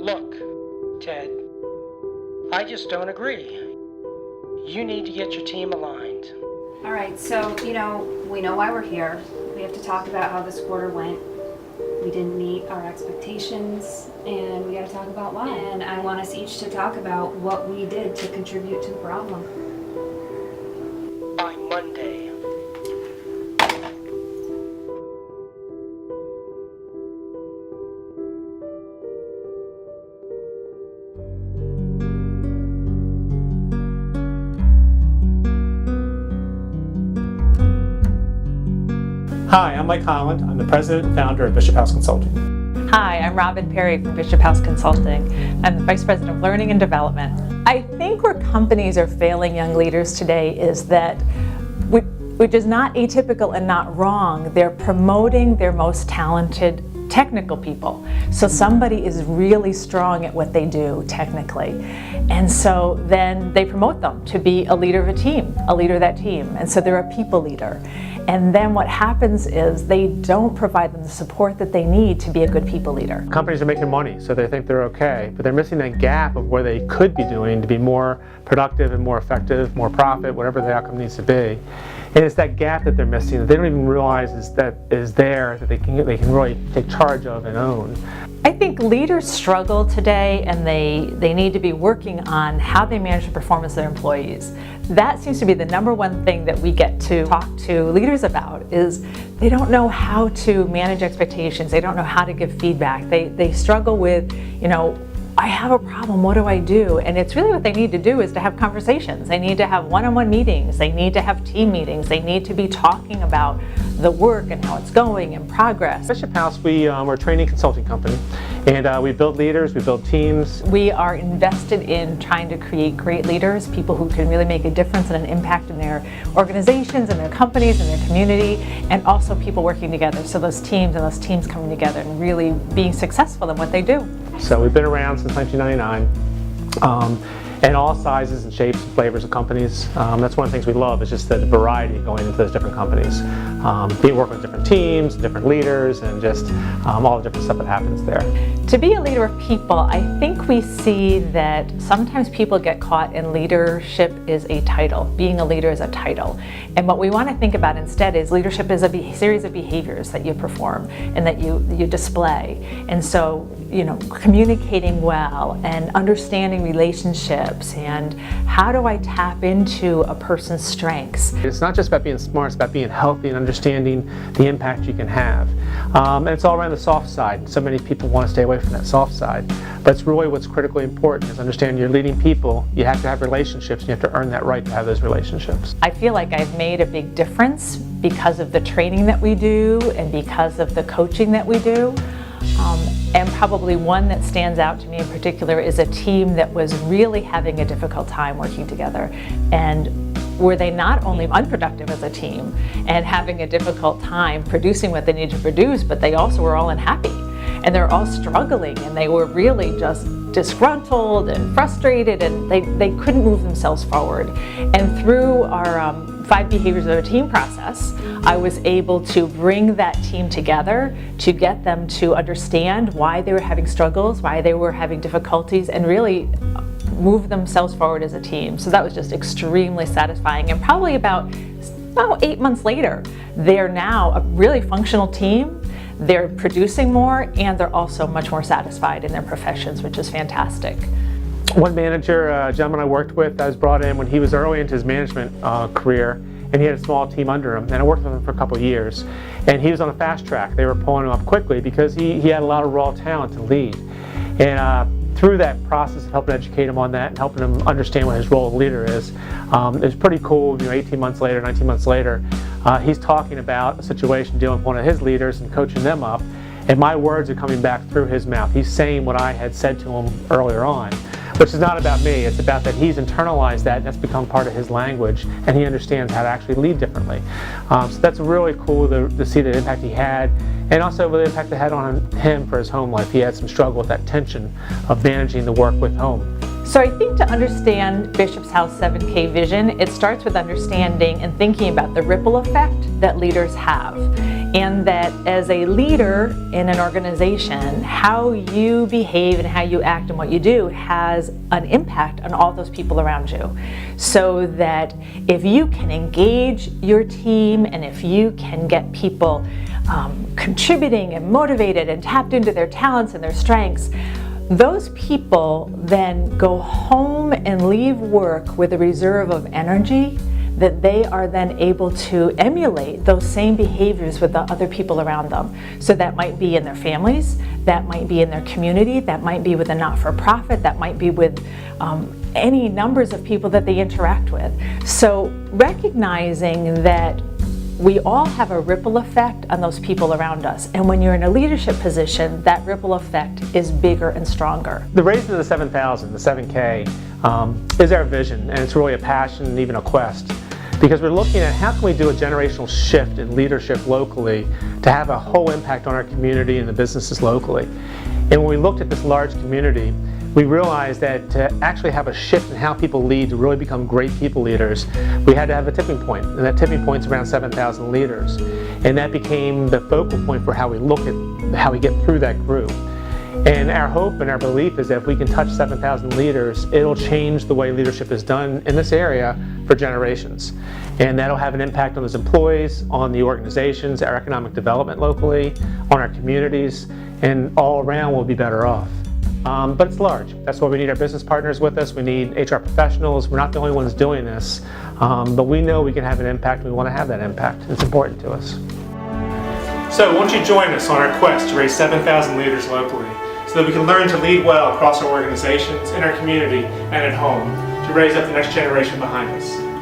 Look, Ted, I just don't agree. You need to get your team aligned. All right, so, we know why we're here. We have to talk about how this quarter went. We didn't meet our expectations, and we got to talk about why. And I want us each to talk about what we did to contribute to the problem. By Monday. Hi, I'm Mike Holland. I'm the president and founder of Bishop House Consulting. Hi, I'm Robin Perry from Bishop House Consulting. I'm the vice president of learning and development. I think where companies are failing young leaders today is that, which is not atypical and not wrong, they're promoting their most talented technical people. So somebody is really strong at what they do technically. And so then they promote them to be a leader of a team, a leader of that team. And so they're a people leader. And then what happens is they don't provide them the support that they need to be a good people leader. Companies are making money, so they think they're okay, but they're missing that gap of where they could be doing to be more productive and more effective, more profit, whatever the outcome needs to be. And it's that gap that they're missing that they don't even realize is there, that they can really take charge of and own. I think leaders struggle today, and they need to be working on how they manage the performance of their employees. That seems to be the number one thing that we get to talk to leaders about, is they don't know how to manage expectations. They don't know how to give feedback. They struggle with, I have a problem, what do I do? And it's really what they need to do is to have conversations. They need to have one-on-one meetings. They need to have team meetings. They need to be talking about the work and how it's going and progress. Bishop House, we're a training consulting company, and we build leaders, we build teams. We are invested in trying to create great leaders, people who can really make a difference and an impact in their organizations and their companies and their community, and also people working together. So those teams coming together and really being successful in what they do. So we've been around since 1999, and all sizes and shapes and flavors of companies. That's one of the things we love, is just the variety going into those different companies. Working with different teams, different leaders, and just all the different stuff that happens there. To be a leader of people, I think we see that sometimes people get caught in leadership is a title. Being a leader is a title. And what we want to think about instead is leadership is a series of behaviors that you perform and that you display. And so, communicating well and understanding relationships and how do I tap into a person's strengths. It's not just about being smart, it's about being healthy and understanding the impact you can have. And it's all around the soft side. So many people want to stay away from that soft side. But it's really what's critically important is understanding you're leading people, you have to have relationships, and you have to earn that right to have those relationships. I feel like I've made a big difference because of the training that we do and because of the coaching that we do. And probably one that stands out to me in particular is a team that was really having a difficult time working together. And were they not only unproductive as a team and having a difficult time producing what they needed to produce, but they also were all unhappy. And they're all struggling, and they were really just disgruntled and frustrated, and they couldn't move themselves forward. And through our 5 behaviors of a team process, I was able to bring that team together to get them to understand why they were having struggles, why they were having difficulties, and really move themselves forward as a team. So that was just extremely satisfying. And probably about 8 months later, they're now a really functional team. They're producing more, and they're also much more satisfied in their professions, which is fantastic. One manager, a gentleman I worked with, I was brought in when he was early into his management career, and he had a small team under him, and I worked with him for a couple of years. And he was on a fast track. They were pulling him up quickly because he had a lot of raw talent to lead. And through that process of helping educate him on that and helping him understand what his role as leader is, it was pretty cool. 18 months later, 19 months later, he's talking about a situation dealing with one of his leaders and coaching them up, and my words are coming back through his mouth. He's saying what I had said to him earlier on, which is not about me. It's about that he's internalized that, and that's become part of his language, and he understands how to actually lead differently. So that's really cool to see the impact he had, and also the impact it had on him for his home life. He had some struggle with that tension of managing the work with home. So I think to understand Bishop's House 7K vision, it starts with understanding and thinking about the ripple effect that leaders have. And that as a leader in an organization, how you behave and how you act and what you do has an impact on all those people around you. So that if you can engage your team and if you can get people contributing and motivated and tapped into their talents and their strengths, those people then go home and leave work with a reserve of energy that they are then able to emulate those same behaviors with the other people around them. So that might be in their families, that might be in their community, that might be with a not-for-profit, that might be with any numbers of people that they interact with. So recognizing that we all have a ripple effect on those people around us. And when you're in a leadership position, that ripple effect is bigger and stronger. The Raise to the 7,000, the 7K, is our vision, and it's really a passion and even a quest. Because we're looking at how can we do a generational shift in leadership locally to have a whole impact on our community and the businesses locally. And when we looked at this large community, we realized that to actually have a shift in how people lead, to really become great people leaders, we had to have a tipping point. And that tipping point is around 7,000 leaders. And that became the focal point for how we look at how we get through that group. And our hope and our belief is that if we can touch 7,000 leaders, it'll change the way leadership is done in this area for generations. And that'll have an impact on those employees, on the organizations, our economic development locally, on our communities, and all around we'll be better off. But it's large. That's why we need our business partners with us. We need HR professionals. We're not the only ones doing this. But we know we can have an impact, and we want to have that impact. It's important to us. So won't you join us on our quest to raise 7,000 leaders locally so that we can learn to lead well across our organizations, in our community, and at home to raise up the next generation behind us.